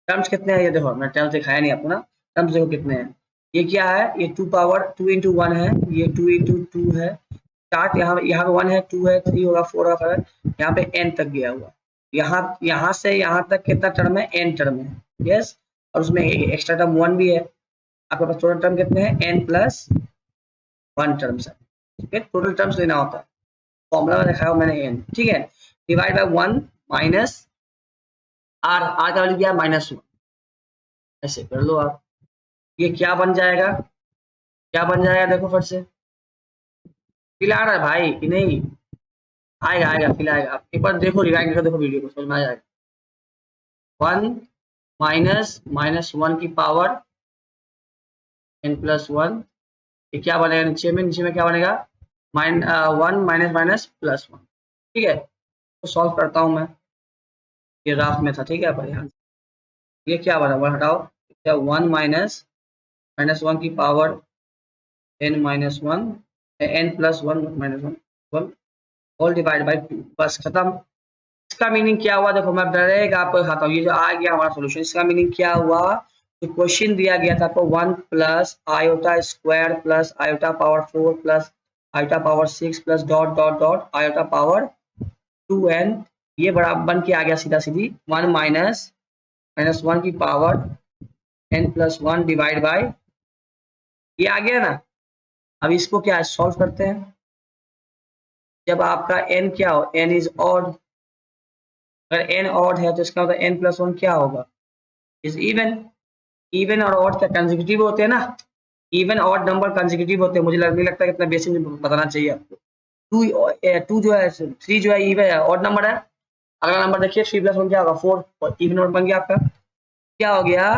टर्म्स कितने हैं ये देखो, मैं टर्म्स दिखाया नहीं आपको ना, टर्म्स देखो कितने हैं, ये क्या है, ये 2 पावर 2 इंटू 1 है, ये 2 इंटू 2 है, स्टार्ट यहाँ पे 1 है, 2 है, 3 होगा, 4 होगा, 5 यहाँ पे n तक गया हुआ, यहाँ से यहाँ तक कितना टर्म है, n टर्म है, यस, और उसमें एक्स्ट्रा टर्म 1 भी है, आपके पास टोटल टर्म कितने हैं, n प्लस 1 टर्म्स है, ठीक है, टोटल टर्म्स लेना होता है, फॉर्मूला में दिखाया मैंने n, ठीक है, divide by 1 minus r, r का वैल्यू क्या है, -1, ऐसे कर लो आप, ये क्या बन जाएगा, क्या बन जाएगा, देखो फट से, फिल आ रहा है भाई कि नहीं, आएगा आएगा, फिल आएगा, आप एक बार देखो, रिवाइंड कर देखो वीडियो को, समझ में आ जाएगा। 1 माइनस -1 की पावर n प्लस 1, ये क्या बनेगा, नीचे में क्या बनेगा, 1 माइनस माइनस प्लस 1, ठीक है, तो सॉल्व करता हूँ मैं, ये राफ में था, ठीक है, बढ़िया, ये क्या बना, 1 हटाओ, क्या 1 माइनस -1 की power n minus 1, n plus 1 minus 1 all divide by 2, बस खत्म। इसका मीनिंग क्या हुआ, देखो मैं डायरेक्ट आपको दिखाता हूँ, ये जो आ गया हमारा सोल्यूशन, इसका मीनिंग क्या हुआ, तो क्वेश्चन दिया गया था आपको 1 plus iota square plus iota power 4 plus iota power 6 plus dot dot dot iota power 2n, ये बराबर बन के आ गया सीधा सीधी 1 माइनस -1 की power n plus 1 divide bye, ये आ गया ना। अब इसको क्या सॉल्व करते हैं, जब आपका n क्या हो, n इज ऑड, अगर n ऑड है तो इसका मतलब n प्लस 1 क्या होगा, इज इवन, इवन और ऑड क्या कंसेक्यूटिव होते हैं ना, इवन ऑड नंबर कंसेक्यूटिव होते हैं, मुझे नहीं लगता कितना बेसिक बताना चाहिए आपको। 2 जो है, 3 जो है इवन है, ऑड नंबर है, अगला नंबर देखिए 3 प्लस 1 क्या होगा, 4, और इवन नंबर बन गया आपका, क्या हो गया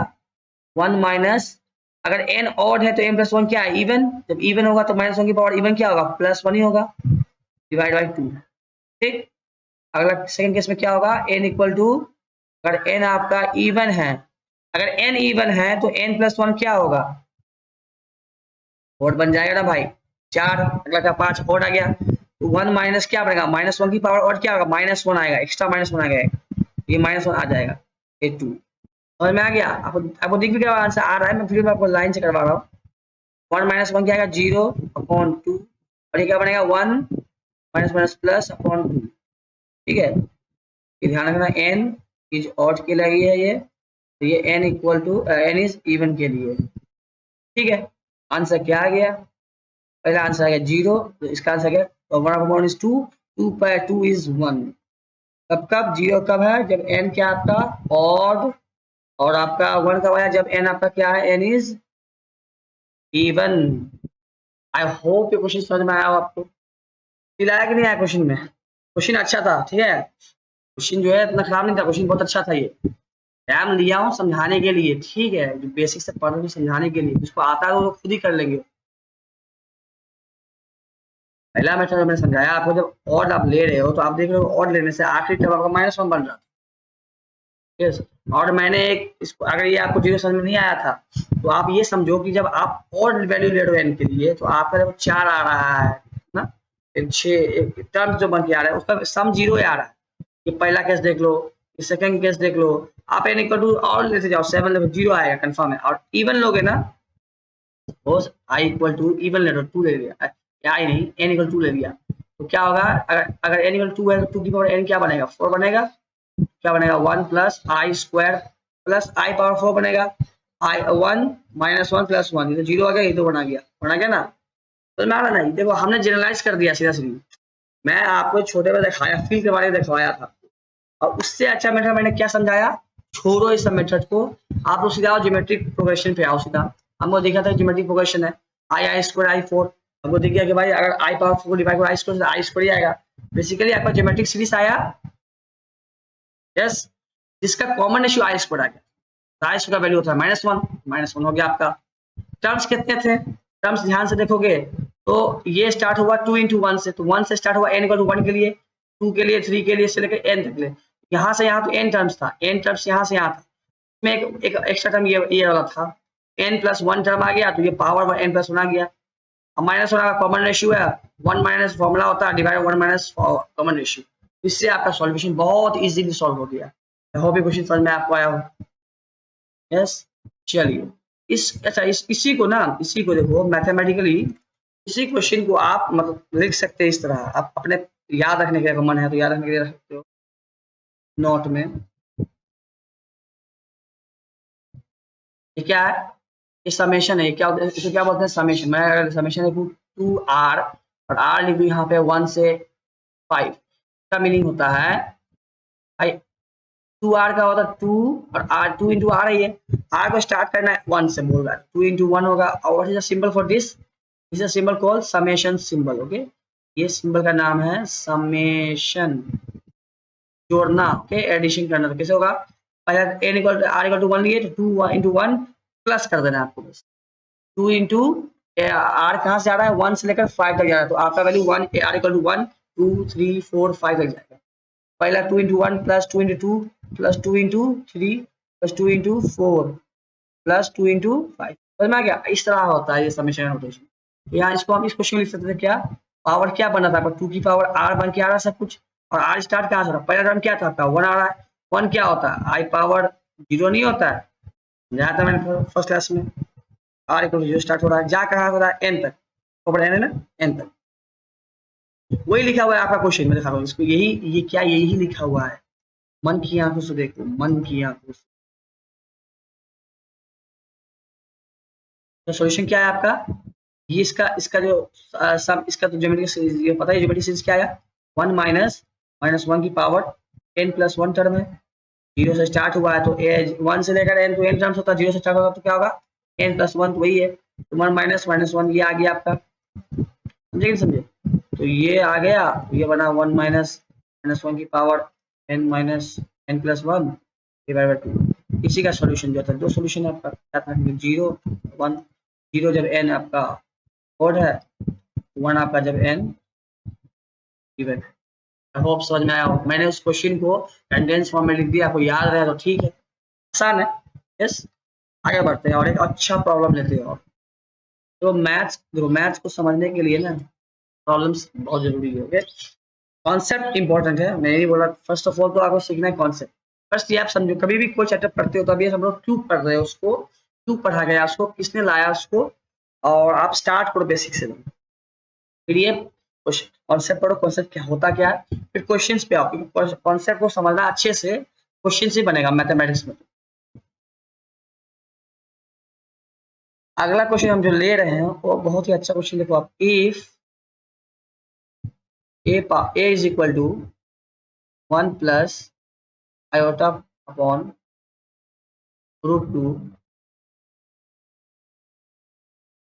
1 माइनस, अगर n ऑड है तो n प्लस 1 क्या है, इवन, जब इवन होगा तो -1 की पावर इवन क्या होगा, +1 ही होगा, डिवाइड बाई 2, ठीक। अगला सेकंड केस में क्या होगा, n इक्वल टू, अगर n आपका इवन है, अगर n इवन है तो n प्लस 1 क्या होगा, ओड बन जाएगा ना भाई, 4, अगला का 5 ओड आ गया, तो 1 माइनस क्या बनेगा, -1 की पावर और क्या होगा, -1 आएगा, एक्स्ट्रा -1 आ गया, ये -1 आ जाएगा, ये 2, समझ में आ गया आपको दिख भी गया आंसर आ रहा है, मैं फिर मैं आपको लाइन से करवा रहा हूँ, 1 -1 क्या आएगा, 0/2, और ये क्या बनेगा 1 माइनस प्लस अपॉन 2, ठीक है, ये ध्यान रखना, n इज ऑड के लिए है ये, तो ये n equal to n is even के लिए, ठीक है। आंसर क्या आ गया, पहला आंसर आ गया 0, तो इसका आंसर क्या, तो 1/1 इज 2, 2/2 इज 1, कब कब 0 कब है, जब n क्या आपका ऑड, और आपका 1 कब आया, जब n आपका क्या है, n is even. I hope ये क्वेश्चन समझ में आया हो आपको, दिलाया कि नहीं आया क्वेश्चन में, क्वेश्चन अच्छा था, ठीक है, क्वेश्चन जो है इतना खराब नहीं था, क्वेश्चन बहुत अच्छा था, ये टाइम लिया हूँ समझाने के लिए, ठीक है, जो बेसिक से पढ़ रहे समझाने के लिए, जिसको आता है वो खुद ही कर लेंगे। पहला मेथड मैंने समझाया आपको, जब ऑड आप ले रहे हो तो आप देख रहे हो ऑड लेने से आखिरी टर्म आपका -1 बन रहा था, यस, और मैंने एक इसको, अगर ये आपको 0 समझ में नहीं आया था तो आप ये समझो कि जब आप ऑड वैल्यू ले रहे हो n के लिए, तो आपका जब 4 आ रहा है ना, 6 टर्म जो बन के आ रहा है उसका सम 0 आ रहा है, ये पहला केस देख लो, ये सेकंड केस देख लो, आप n इक्वल टू और लेते जाओ 7 लेते 0 आएगा कंफर्म है, और इवन लोगे ना, suppose i equal to even ले लो 2 ले लिया, आई नहीं n इक्वल 2 ले लिया, तो क्या होगा, अगर n इक्वल 2 है तो 2 की पावर n क्या बनेगा, 4 बनेगा, क्या बनेगा 1 plus i square plus I power 4 बनेगा, आई 1 -1 प्लस 1, ये तो 0 आ गया, ये तो बना गया ना, तो ना देखो हमने जनरलाइज कर दिया सीधा सीधी, मैं आपको छोटे में दिखाया, फील के बारे में दिखवाया था, और उससे अच्छा मेथड मैंने क्या समझाया, छोड़ो इस सब मेथड को, आप लोग सीधा ज्योमेट्रिक प्रोग्रेशन पे आओ सीधा। हमको देखा था ज्योमेट्रिक प्रोग्रेशन है, आई स्क्वायर आई फोर, हमको दिख गया कि भाई अगर i power four divide by i square ही आएगा। बेसिकली आपका ज्योमेट्रिक सीरीज आया, यस, जिसका कॉमन रेशियो आई स्क्वायर आ गया, आई स्क्वायर का वैल्यू होता है -1 हो गया आपका। टर्म्स कितने थे, टर्म्स ध्यान से देखोगे तो ये स्टार्ट हुआ 2 into 1 से, तो 1 से स्टार्ट हुआ n इक्वल टू 1 के लिए, 2 के लिए, 3 के लिए, से लेकर n तक ले, यहाँ से यहाँ तो n टर्म्स था, n टर्म्स यहाँ से यहाँ था, इसमें एक एक्स्ट्रा टर्म ये वाला था, n प्लस 1 टर्म आ गया, तो ये पावर n प्लस 1 आ गया। अब -1 का कॉमन रेशियो है, 1 माइनस फॉर्मूला होता है डिवाइड 1 माइनस कॉमन रेशियो, इससे आपका सॉल्यूशन बहुत इजीली सॉल्व हो गया। आई होप ये क्वेश्चन समझ में आपको आया हो। यस, चलिए इसी को ना, इसी को देखो मैथमेटिकली, इसी क्वेश्चन को आप मतलब लिख सकते हैं इस तरह, आप अपने याद रखने के मन है तो याद रखने के लिए रख सकते हो नोट में। ये क्या है, ये समेशन है, क्या इसे क्या बोलते हैं, समेशन। मैं अगर समेशन लिखूं 2r और r लिखूं यहाँ पे 1 से 5, का मीनिंग होता है भाई 2r का होता है 2 और r 2 into r है, ये r को स्टार्ट करना है 1 से, बोल रहा है 2 into 1 होगा। और what is the symbol for this, is a symbol called summation symbol. Okay, ये सिंबल का नाम है समेशन, जोड़ना, ओके, एडिशन करना। तो कैसे होगा, पहले n equal r equal to 1 लिए तो 2 into 1 प्लस कर देना है आपको, बस 2 into r कहाँ से आ रहा है, 1 से लेकर 5 तक जा रहा है, तो आपका वैल्यू 1 r इक्वल टू 1 2 3 4 5 तक जाएगा। पहला 2 into 1 plus 2 into 2 plus 2 into 3 plus 2 into 4 plus 2 into 5, समझ में आ गया। इस तरह होता है ये समेशन नोटेशन। तो यहाँ इसको हम इस क्वेश्चन में लिख सकते थे, क्या पावर क्या बना था, 2 की पावर r बन के आ रहा है सब कुछ, और r स्टार्ट कहाँ से रहा, पहला टर्म क्या था आपका 1 आ रहा है। 1 क्या होता है, आई पावर 0 नहीं होता है, जहाँ था मैंने फर्स्ट क्लास में, r इक्वल 0 स्टार्ट हो रहा है, जा कहाँ हो रहा है n तक, ऊपर n है ना, n तक, वही लिखा हुआ है आपका क्वेश्चन में, दिखा रहा हूँ इसको, यही ये क्या यही लिखा हुआ है, मन की आंखों से देखो, मन की आंखों से। तो सॉल्यूशन क्या है आपका, ये इसका इसका जो सम, इसका तो ज्योमेट्रिक सीरीज ये पता है, ज्योमेट्रिक सीरीज क्या आया 1 माइनस -1 की पावर n प्लस 1 टर्म है, 0 से स्टार्ट हुआ है तो 1 से लेकर n तो n टर्म्स होता है, 0 से स्टार्ट होगा तो क्या होगा n प्लस 1, तो वही है, तो 1 माइनस -1 ये आ गया आपका, समझे कि नहीं समझे। तो ये आ गया, ये बना 1 माइनस -1 की power n minus n plus 1 divide bye 2, इसी का सॉल्यूशन जो था, दो सॉल्यूशन आपका क्या था, 0 1, 0 जब n आपका ओड है, 1 आपका जब n इवन। आई होप समझ में आया हो। मैंने उस क्वेश्चन को कंडेंस फॉर्म में लिख दिया, आपको याद रहे तो ठीक है, आसान है। यस, आगे बढ़ते हैं और एक अच्छा प्रॉब्लम लेते हैं। और तो मैथ्स देखो, मैथ्स को समझने के लिए ना प्रॉब्लम्स बहुत जरूरी है। ओके, कॉन्सेप्ट इंपॉर्टेंट है, मैं नहीं बोला, फर्स्ट ऑफ ऑल तो आपको सीखना है कॉन्सेप्ट। फर्स्ट ये आप समझो, कभी भी कोई चैप्टर पढ़ते हो तो अभी हम लोग क्यों पढ़ रहे हैं उसको, क्यों पढ़ा गया उसको, किसने लाया उसको, और आप स्टार्ट करो बेसिक से। फिर ये कॉन्सेप्ट पढ़ो, कॉन्सेप्ट क्या होता क्या है, फिर क्वेश्चंस पे आओ, क्योंकि कॉन्सेप्ट को समझना अच्छे से क्वेश्चन से बनेगा मैथमेटिक्स में। अगला क्वेश्चन हम जो ले रहे हैं वो बहुत ही अच्छा क्वेश्चन, देखो आप, if a is equal to 1 plus iota upon √2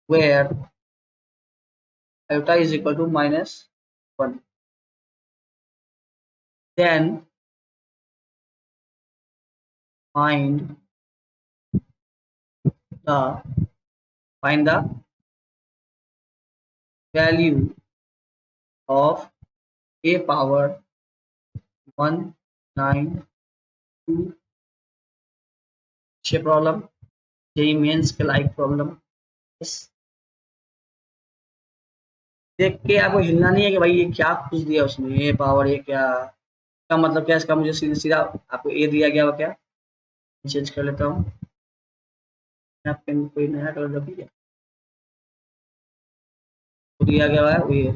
where iota is equal to -1, then find the value of a power 192, अच्छे प्रॉब्लम, जेई मेंस के लाइक प्रॉब्लम। देख के आपको हिलना नहीं है कि भाई ये क्या कुछ दिया उसने, ये पावर, ये क्या का मतलब क्या, इसका मुझे सीधा सीधा आपको ए दिया गया हो, क्या चेंज कर लेता हूँ, कोई नया कलर रख दिया, तो दिया गया है वो ये,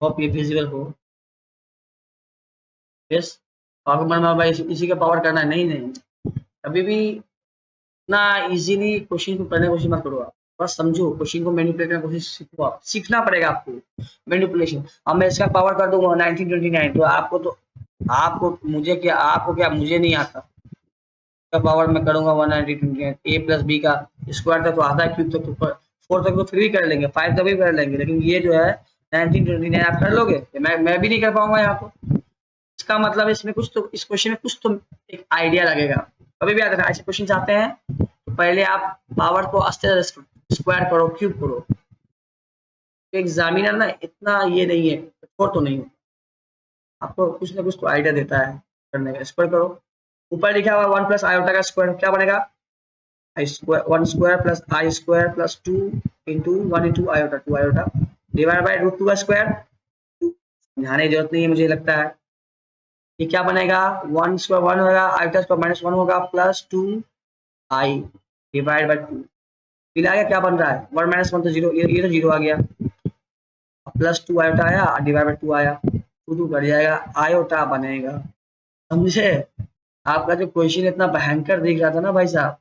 होप ये विजिबल हो। यस, आपको मन में भाई इसी का पावर करना है, नहीं नहीं, कभी भी ना इजीली क्वेश्चन को करने की कोशिश मत करो आप, बस समझो, क्वेश्चन को मैनिपुलेट करने की कोशिश सीखो, आप सीखना पड़ेगा आपको मैनिपुलेशन। अब मैं इसका पावर कर दूंगा 1929, तो आपको क्या मुझे नहीं आता का पावर मैं करूंगा 129, ए प्लस बी का स्क्वायर तक तो आता है, क्यूब तक तो 4 तक तो फिर भी कर लेंगे, 5 तक भी कर लेंगे, लेकिन ये जो है 1929 आप कर लोगे, मैं भी नहीं कर पाऊंगा यहाँ को। इसका मतलब इसमें कुछ तो, इस क्वेश्चन में कुछ तो एक आइडिया लगेगा। कभी भी याद रखना, ऐसे क्वेश्चन आते हैं तो पहले आप पावर को अस्ते स्क्वायर करो, क्यूब करो। तो एग्जामिनर ना इतना ये नहीं है, कठोर तो नहीं है, आपको कुछ ना कुछ तो आइडिया देता है करने का। स्क्वायर करो, ऊपर लिखा हुआ 1 प्लस आयोटा का स्क्वायर क्या बनेगा, i square 1 square plus i square plus 2 into 1 into iota 2 iota divide by root 2 का स्क्वायर। समझाने की जरूरत नहीं है मुझे लगता है। ये क्या बनेगा, 1 स्क्वायर 1 होगा, आयोटा स्क्वायर माइनस 1 होगा, प्लस 2 आई डिवाइड बाय 2, मिला के क्या बन रहा है 1 माइनस 1 तो 0, ये तो 0 आ गया, प्लस 2 आयोटा आया डिवाइड बाय 2 आया, 2 कट जाएगा, आयोटा बनेगा। समझे, आपका जो क्वेश्चन इतना भयंकर दिख रहा था ना भाई साहब,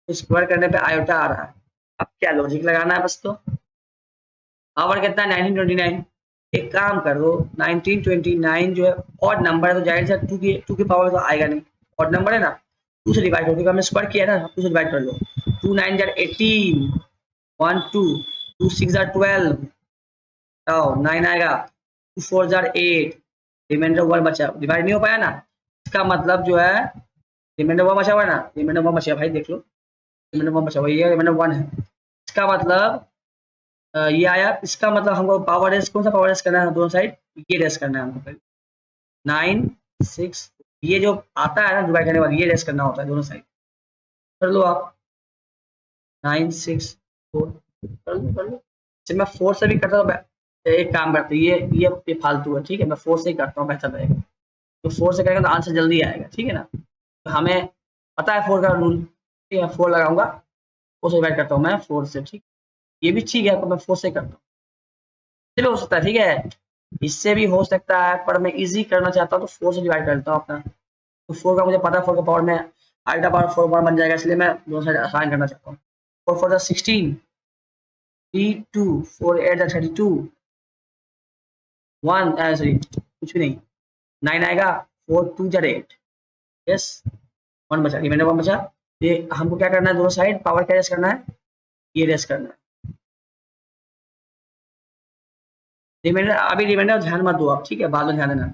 तो स्क्वायर करने पे आयोटा आ रहा है। अब क्या लॉजिक लगाना है बस, तो पावर कितना है 1929, एक काम कर दो 1929 जो है ऑड नंबर है तो जाहिर से 2 की पावर तो आएगा नहीं, ऑड नंबर है ना, 2 से डिवाइड होगा, हमने स्क्वायर किया ना, 2 से डिवाइड कर लो, 2 9 जार 18, 1 2 2 6 जार 12, 9 आएगा, 2 4 जार 8, रिमाइंडर 1 बचा, डिवाइड नहीं हो पाया ना, इसका मतलब जो है रिमाइंडर 1 बचा हुआ है ना, रिमाइंडर 1 बचा भाई, देख लो रिमाइंडर 1 बचा हुआ, ये रिमाइंडर 1 है, इसका मतलब ये आया, इसका मतलब हमको पावर रेस, कौन सा पावर रेस करना है दोनों साइड, ये रेस करना है हमको पहले 9 6, ये जो आता है ना डिवाइड करने वाला, ये रेस करना होता है दोनों साइड, कर लो आप 9 6 4, कर लो मैं 4 से भी करता हूँ, एक काम करते ये फालतू है, ठीक है, मैं 4 से ही करता हूँ, बेहतर रहेगा, तो 4 से करेंगे तो आंसर जल्दी आएगा, ठीक है ना, तो हमें पता है 4 का रूल, ठीक है, 4 लगाऊंगा, 4 से डिवाइड करता हूँ मैं 4 से, ठीक, ये भी ठीक है, तो मैं 4 से करता हूँ, चलो हो सकता है, ठीक है, इससे भी हो सकता है, पर मैं इजी करना चाहता हूँ तो 4 से डिवाइड कर देता हूँ अपना, तो 4 का मुझे पता है, 4 का पावर में आल्टा पावर 4 पावर बन जाएगा, इसलिए मैं दोनों साइड आसान करना चाहता हूँ। 4 4 16, 3 2 4 8 32, 1 सॉरी कुछ भी नहीं, 9 आएगा, 4 2 8, यस 1 बचा, रिमाइंडर 1 बचा, ये हमको क्या करना है, दोनों साइड पावर क्या रेस करना है, ये रेस करना है, रिमाइंडर अभी रिमाइंडर ध्यान मत दो आप, ठीक है, बाद में ध्यान देना।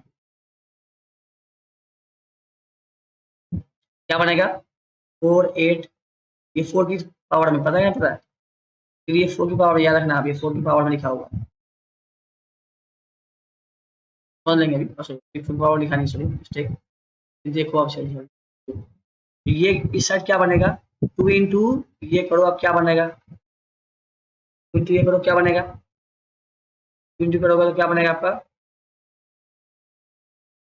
क्या बनेगा 4 8, ये 4 की पावर में पता है, क्या पता है, फिर ये 4 की पावर याद रखना, आप ये 4 की पावर में लिखा हुआ समझ लेंगे अभी, सॉरी 4 की पावर लिखा नहीं, सॉरी मिस्टेक, देखो आप सही है, ये इस साइड क्या बनेगा 2 इंटू, ये करो अब क्या बनेगा, 2 इंटू ये करो क्या बनेगा, 2 इंटू करोगे तो क्या बनेगा आपका,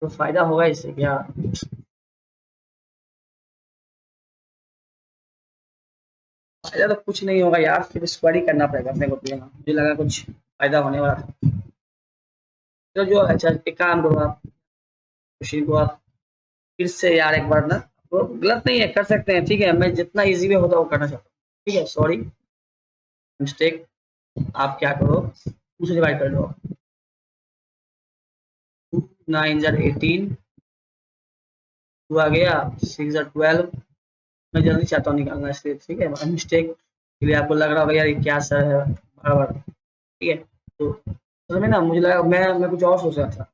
तो फायदा होगा इससे क्या, फायदा तो कुछ नहीं होगा यार, फिर स्क्वायर ही करना पड़ेगा अपने को, तो मुझे लगा कुछ फायदा होने वाला था, तो जो अच्छा एक काम करो आप, क्वेश्चन को आप फिर से यार एक बार ना, तो गलत नहीं है, कर सकते हैं, ठीक है, मैं जितना इजी वे होता है वो करना चाहता हूँ, ठीक है, सॉरी मिस्टेक। आप क्या करो 2 से डिवाइड कर लो, 2 9 जार 18, 2 आ गया, 6 जार 12, मैं जल्दी चाहता हूँ निकालना इसलिए, ठीक है, मिस्टेक के लिए आपको लग रहा होगा यार ये क्या सर है बराबर, ठीक है, तो असल में ना मुझे लगा मैं कुछ और सोच रहा था,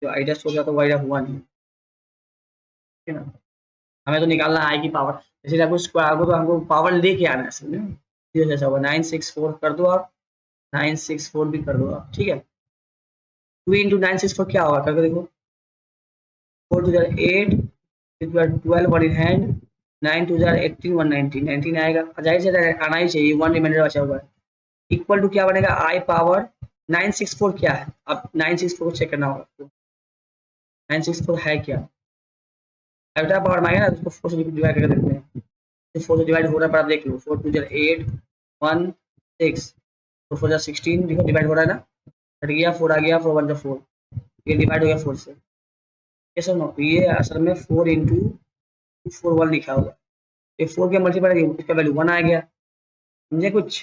जो आइडिया सोच रहा था वो आइडिया हुआ नहीं, ठीक है ना, हमें तो निकालना है आई की पावर, इसलिए आपको स्क्वायर आपको तो हमको पावर लेके आना है असल में, सीधे जैसा होगा 964 कर दो आप, 964 भी कर दो आप, ठीक है, 2 इंटू 964 क्या होगा करके देखो, 4 टू जार 8, 12 वन इन हैंड, 9 टू जार 18 119, 19 आएगा, जाहिर से आना ही चाहिए, 1 रिमाइंडर बचा हुआ है, इक्वल टू क्या बनेगा आई पावर 964 क्या है, अब 964 को चेक करना होगा, 964 है क्या, अल्ट्रा पावर में आएगा ना, उसको 4 से डिवाइड करके देखते हैं, तो 4 से डिवाइड हो रहा है, पर आप देख लो 4 टू जार 8 1 6, तो 4 जार 16, देखो डिवाइड हो रहा है ना, हट गया 4 आ गया, 4 1 जा 4, ये डिवाइड हो गया 4 से, ये सुनो ये असल में 4 इंटू 4 1 लिखा हुआ, ये 4 के मल्टीप्लाई इसका वैल्यू 1 आ गया, समझे कुछ?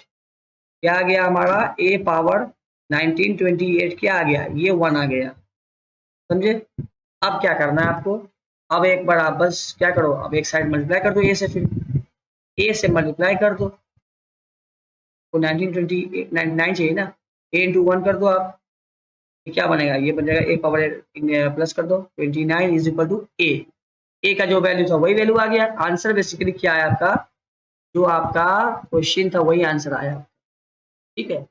क्या आ गया हमारा a पावर 1928 क्या आ गया, ये 1 आ गया। समझे? अब क्या करना है आपको, अब एक बार आप बस क्या करो, अब एक साइड मल्टीप्लाई कर दो a से, फिर a से मल्टीप्लाई कर दो तो 1929 चाहिए ना, a इंटू 1 कर दो आप, ये क्या बनेगा, ये बन जाएगा a पावर प्लस कर दो 29 इज इक्वल टू a का जो वैल्यू था वही वैल्यू आ गया। आंसर बेसिकली क्या है आपका, जो आपका क्वेश्चन था वही आंसर आया। ठीक है,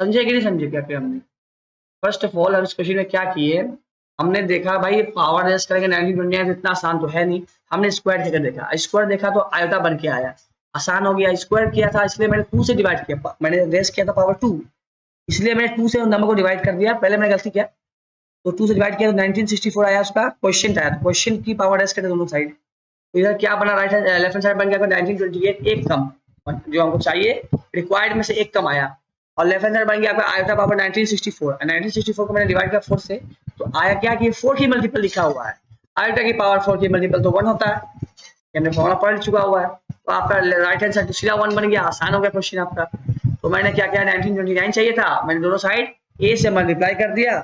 समझे कि नहीं समझे क्या किया हमने? फर्स्ट ऑफ ऑल हम इस क्वेश्चन में क्या किए, हमने देखा भाई पावर रेस करेंगे 1929 तो इतना आसान तो है नहीं, हमने स्क्वायर करके देखा, स्क्वायर देखा तो आयोटा बन के आया, आसान हो गया। स्क्वायर किया था इसलिए मैंने 2 से डिवाइड किया, मैंने रेस किया था पावर 2, इसलिए मैंने 2 से उन नंबर को डिवाइड कर दिया, पहले मैंने गलती किया, तो 2 से डिवाइड किया तो 1964 आया, उसका क्वेश्चन आया, तो क्वेश्चन की पावर रेस करते दोनों साइड, तो इधर क्या बना, right hand left hand side बन गया 1928 एक कम, जो हमको चाहिए रिक्वायर्ड में से एक कम आया, और लेफ्ट हैंड साइड बन गया आपका आयोटा पावर 1964, 1964 को मैंने डिवाइड किया 4 से, तो आया क्या कि 4 की मल्टीपल लिखा हुआ है, आयोटा की पावर 4 की मल्टीपल तो 1 होता है, ये हमने फॉर्मूला पढ़ चुका हुआ है, तो आपका राइट हैंड साइड तो सीधा 1 बन गया, आसान हो गया क्वेश्चन आपका। तो मैंने क्या किया, 1929 चाहिए था, मैंने दोनों साइड a से मल्टीप्लाई कर दिया,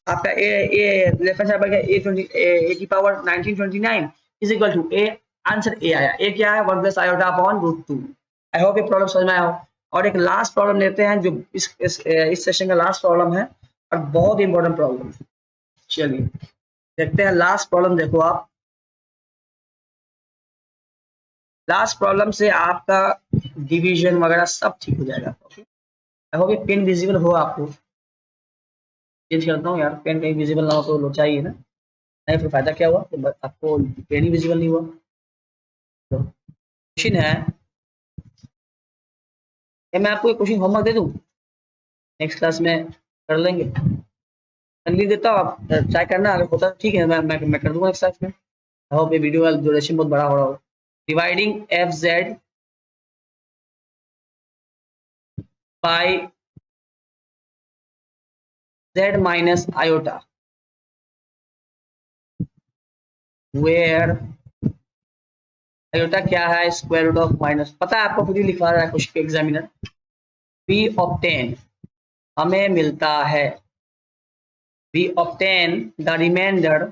आपका a लेफ्ट हैंड साइड बन गया a की power 1929 is equal to a, answer a आया, a क्या है 1 plus iota upon root 2। I hope ये प्रॉब्लम समझ में आया हो। और एक लास्ट प्रॉब्लम लेते हैं जो इस सेशन का लास्ट प्रॉब्लम है और बहुत इंपॉर्टेंट प्रॉब्लम। चलिए देखते हैं लास्ट प्रॉब्लम, देखो आप लास्ट प्रॉब्लम से आपका डिवीजन वगैरह सब ठीक हो जाएगा। आई होप ये पेन विजिबल हो आपको, चेंज करता हूँ यार, पेन कहीं विजिबल ना हो तो लो चाहिए ना, नहीं फिर फायदा क्या हुआ, तो आपको पेन ही विजिबल नहीं हुआ। तो क्वेश्चन है, मैं आपको एक क्वेश्चन होमवर्क दे दूं, नेक्स्ट क्लास में कर लेंगे, कर ली देता हूँ, आप ट्राई करना, अगर होता ठीक है मैं कर दूंगा नेक्स्ट क्लास में। आई होप ये वीडियो का ड्यूरेशन बहुत बड़ा हो रहा हो। Dividing f z by z minus iota where iota क्या है, स्क्वायर रूट ऑफ माइनस, पता है आपको, खुद ही लिखवा रहा है कुछ एग्जामिनर, वी ऑब्टेन हमें मिलता है, we obtain the remainder,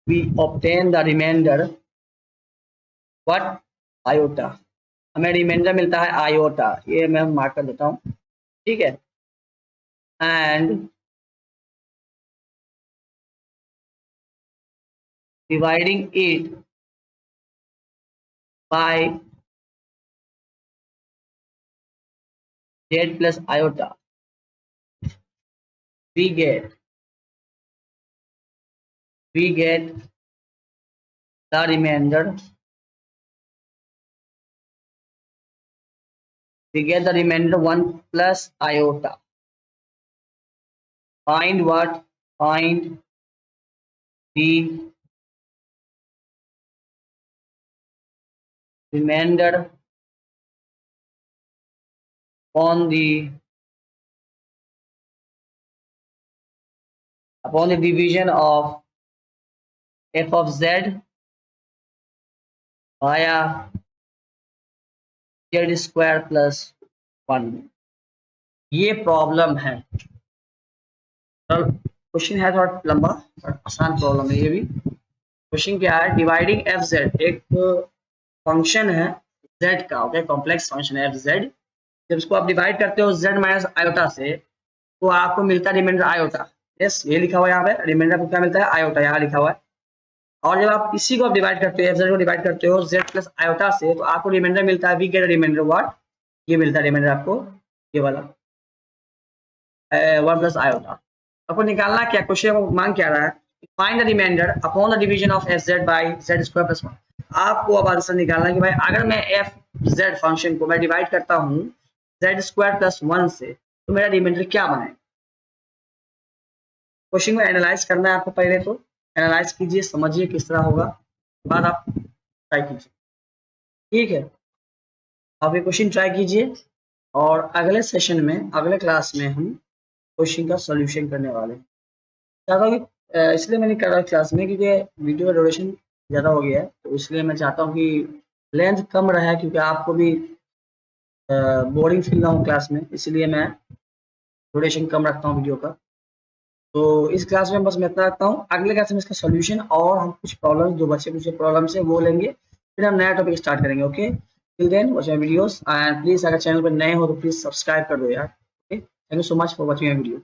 we obtain the remainder what iota, हमें रिमाइंडर मिलता है आयोटा, ये मैं मार्क कर देता हूँ, ठीक है, and dividing it by Z plus iota we get the remainder, we get the remainder 1 plus iota, find what, find the remainder upon the division of f of z via z square plus 1। ये problem है, question है थोड़ा लंबा और आसान problem है ये भी। क्वेश्चन क्या है, डिवाइडिंग एफ जेड, एक फंक्शन है z का, ओके, कॉम्प्लेक्स फंक्शन है एफ जेड, जब इसको आप डिवाइड करते हो z माइनस आयोटा से तो आपको मिलता है रिमाइंडर आयोटा, यस ये लिखा हुआ है यहाँ पे, रिमाइंडर को क्या मिलता है आयोटा, यहाँ लिखा हुआ है। और जब आप इसी को डिवाइड करते हो एफ जेड को डिवाइड करते हो z प्लस आयोटा से तो आपको रिमाइंडर मिलता है, वी गेट रिमाइंडर व्हाट, ये मिलता है रिमाइंडर आपको, ये वाला 1 प्लस आयोटा। आपको निकालना क्या, क्वेश्चन मांग क्या रहा है, find the remainder upon the division of f z by z square plus 1। आपको अब आंसर निकालना है कि भाई अगर मैं एफ जेड फंक्शन को मैं डिवाइड करता हूँ जेड स्क्वायर प्लस 1 से तो मेरा रिमाइंडर क्या बनेगा। क्वेश्चन को एनालाइज करना है आपको, पहले तो एनालाइज कीजिए, समझिए किस तरह होगा, बाद आप ट्राई कीजिए, ठीक है। आप ये क्वेश्चन ट्राई कीजिए और अगले सेशन में, अगले क्लास में हम क्वेश्चन का सॉल्यूशन करने वाले हैं। चाहता हूँ कि इसलिए मैंने कर रहा क्लास में क्योंकि वीडियो का ड्यूरेशन ज़्यादा हो गया है, तो इसलिए मैं चाहता हूँ कि लेंथ कम रहा है क्योंकि आपको भी बोरिंग फील ना हो क्लास में, इसलिए मैं ड्यूरेशन कम रखता हूँ वीडियो का। तो इस क्लास में बस मैं इतना रखता हूँ। अगले क्लास में इसका सोल्यूशन और हम कुछ प्रॉब्लम जो बच्चे पूछे प्रॉब्लम्स है वो लेंगे, फिर हम नया टॉपिक स्टार्ट करेंगे। Okay, till then watch my videos and please अगर चैनल पर नए हो तो प्लीज सब्सक्राइब कर दो यार। Okay, thank you so much for watching my video.